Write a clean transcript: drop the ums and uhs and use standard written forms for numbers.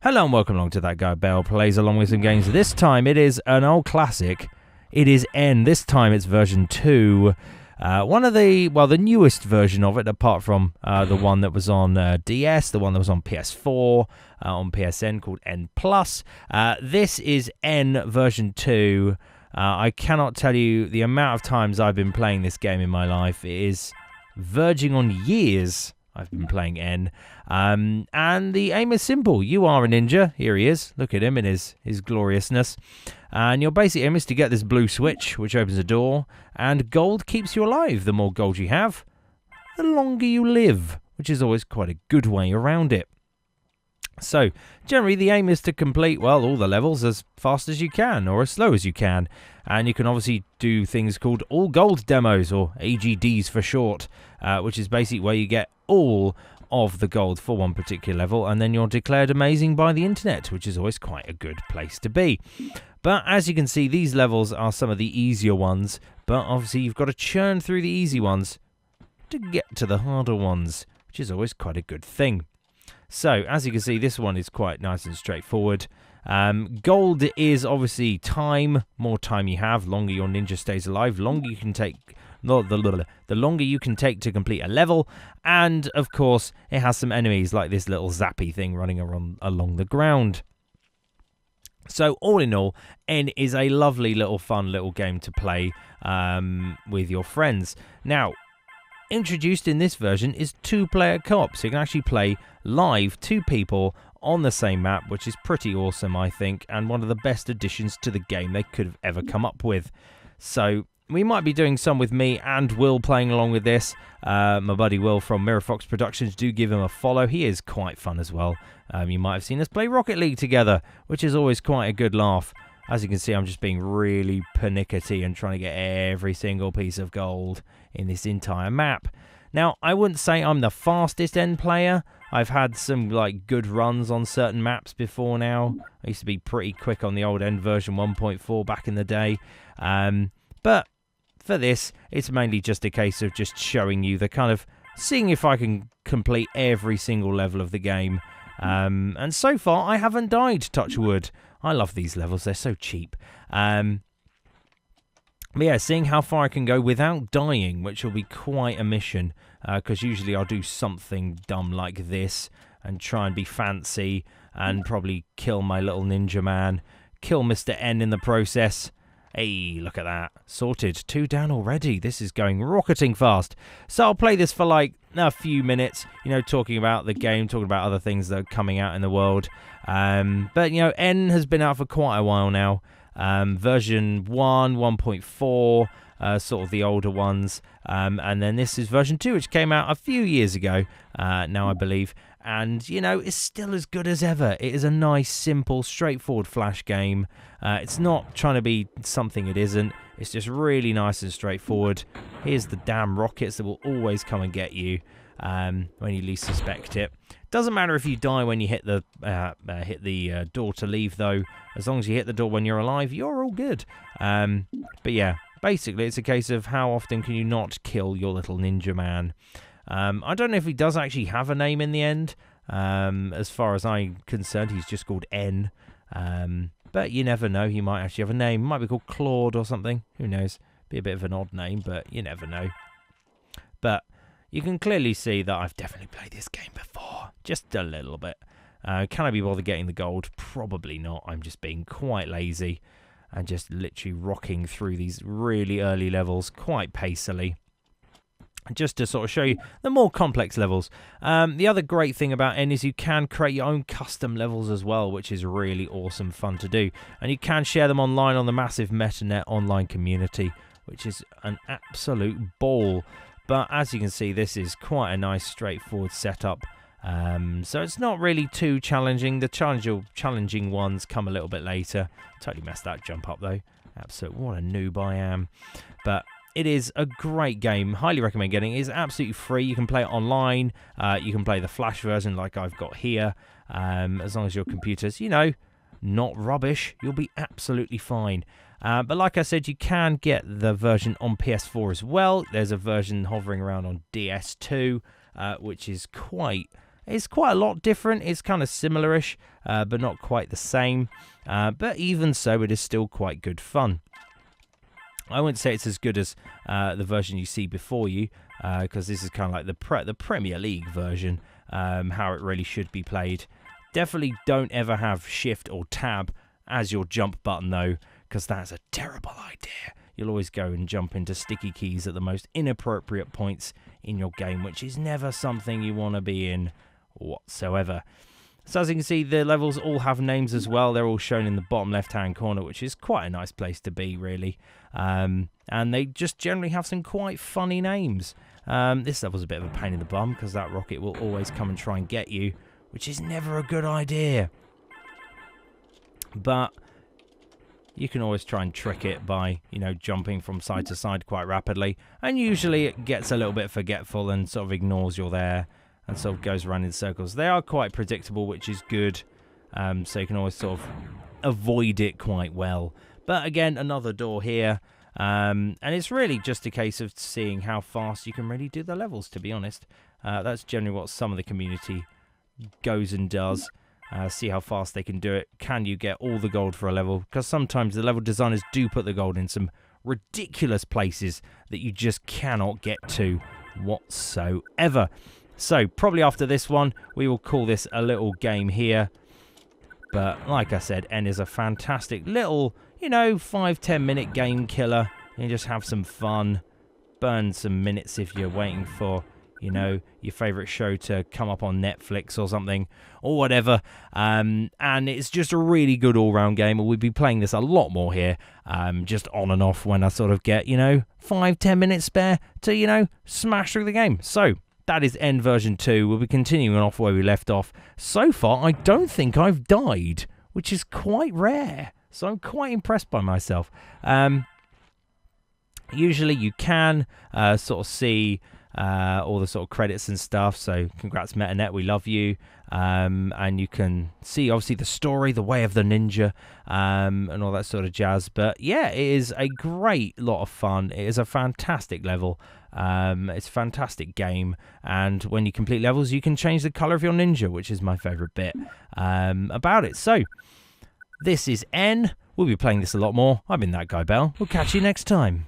Hello and welcome along to That Guy Bale Plays Along with some games. This time it is an old classic. It is N. This time it's version 2. The newest version of it, apart from the one that was on DS, the one that was on PS4, on PSN called N+. This is N version 2. I cannot tell you the amount of times I've been playing this game in my life. It is verging on years I've been playing N. And the aim is simple. You are a ninja. Here he is. Look at him in his gloriousness. And your basic aim is to get this blue switch, which opens a door. And gold keeps you alive. The more gold you have, the longer you live, which is always quite a good way around it. So, generally the aim is to complete, all the levels as fast as you can, or as slow as you can. And you can obviously do things called all gold demos, or AGDs for short, which is basically where you get all of the gold for one particular level, and then you're declared amazing by the internet, which is always quite a good place to be. But as you can see, these levels are some of the easier ones, but obviously you've got to churn through the easy ones to get to the harder ones, which is always quite a good thing. So, as you can see, this one is quite nice and straightforward. Gold is obviously time. More time you have, longer your ninja stays alive, longer you can take... the longer you can take to complete a level, and of course it has some enemies like this little zappy thing running along the ground. So all in all, N is a lovely little fun little game to play with your friends. Now, introduced in this version is 2-player co-op, so you can actually play live 2 people on the same map, which is pretty awesome, I think, and one of the best additions to the game they could have ever come up with. So we might be doing some with me and Will playing along with this. My buddy Will from Mirror Fox Productions, do give him a follow. He is quite fun as well. You might have seen us play Rocket League together, which is always quite a good laugh. As you can see, I'm just being really pernickety and trying to get every single piece of gold in this entire map. Now, I wouldn't say I'm the fastest N player. I've had some good runs on certain maps before now. I used to be pretty quick on the old N version 1.4 back in the day. But for this, it's mainly just a case of just showing you the kind of seeing if I can complete every single level of the game. And so far, I haven't died, touch wood. I love these levels, they're so cheap. But yeah, seeing how far I can go without dying, which will be quite a mission, because usually I'll do something dumb like this and try and be fancy and probably kill my little ninja man, kill Mr. N in the process. Hey, look at that. Sorted. 2 down already. This is going rocketing fast. So I'll play this for a few minutes, talking about the game, talking about other things that are coming out in the world. But, N has been out for quite a while now. Version 1, 1.4, sort of the older ones. And then this is version 2, which came out a few years ago now, I believe. And, it's still as good as ever. It is a nice, simple, straightforward Flash game. It's not trying to be something it isn't. It's just really nice and straightforward. Here's the damn rockets that will always come and get you when you least suspect it. Doesn't matter if you die when you hit the door to leave, though. As long as you hit the door when you're alive, you're all good. But yeah, basically it's a case of how often can you not kill your little ninja man. I don't know if he does actually have a name in the end. As far as I'm concerned, he's just called N. But you never know, he might actually have a name. He might be called Claude or something. Who knows? Be a bit of an odd name, but you never know. But you can clearly see that I've definitely played this game before. Just a little bit. Can I be bothered getting the gold? Probably not. I'm just being quite lazy and just literally rocking through these really early levels quite pacily. Just to sort of show you the more complex levels. The other great thing about N is you can create your own custom levels as well, which is really awesome fun to do. And you can share them online on the massive MetaNet online community, which is an absolute ball. But as you can see, this is quite a nice straightforward setup. So it's not really too challenging. The challenging ones come a little bit later. Totally messed that jump up though. Absolutely, what a noob I am. But it is a great game. Highly recommend getting it. It's absolutely free. You can play it online. You can play the Flash version like I've got here. As long as your computer's, not rubbish, you'll be absolutely fine. But like I said, you can get the version on PS4 as well. There's a version hovering around on DS2, which is quite It's quite a lot different. It's kind of similar-ish, but not quite the same. But even so, it is still quite good fun. I wouldn't say it's as good as the version you see before you, because this is kind of like the Premier League version, how it really should be played. Definitely don't ever have Shift or Tab as your jump button, though, because that's a terrible idea. You'll always go and jump into sticky keys at the most inappropriate points in your game, which is never something you want to be in whatsoever. So as you can see, the levels all have names as well. They're all shown in the bottom left-hand corner, which is quite a nice place to be, really. And they just generally have some quite funny names. This level's a bit of a pain in the bum, because that rocket will always come and try and get you, which is never a good idea. But you can always try and trick it by, you know, jumping from side to side quite rapidly. And usually it gets a little bit forgetful and sort of ignores you're there and sort of goes around in circles. They are quite predictable, which is good. So you can always sort of avoid it quite well. But again, another door here. And it's really just a case of seeing how fast you can really do the levels, to be honest. That's generally what some of the community goes and does. See how fast they can do it. Can you get all the gold for a level? Because sometimes the level designers do put the gold in some ridiculous places that you just cannot get to whatsoever. So probably after this one, we will call this a little game here. But like I said, N is a fantastic little, you know, 5-10 minute game killer. You just have some fun. Burn some minutes if you're waiting for, you know, your favourite show to come up on Netflix or something, or whatever. And it's just a really good all-round game. We'll be playing this a lot more here, just on and off when I sort of get, you know, 5-10 minutes spare to, you know, smash through the game. So that is End version 2. We'll be continuing off where we left off. So far, I don't think I've died, which is quite rare. So I'm quite impressed by myself. Usually you can sort of see all the sort of credits and stuff. So congrats MetaNet, we love you. And you can see obviously the story, the way of the ninja, and all that sort of jazz. But yeah, it is a great lot of fun. It is a fantastic level. It's a fantastic game, and when you complete levels you can change the colour of your ninja, which is my favourite bit about it. So this is N. We'll be playing this a lot more. I've been That Guy Bale. We'll catch you next time.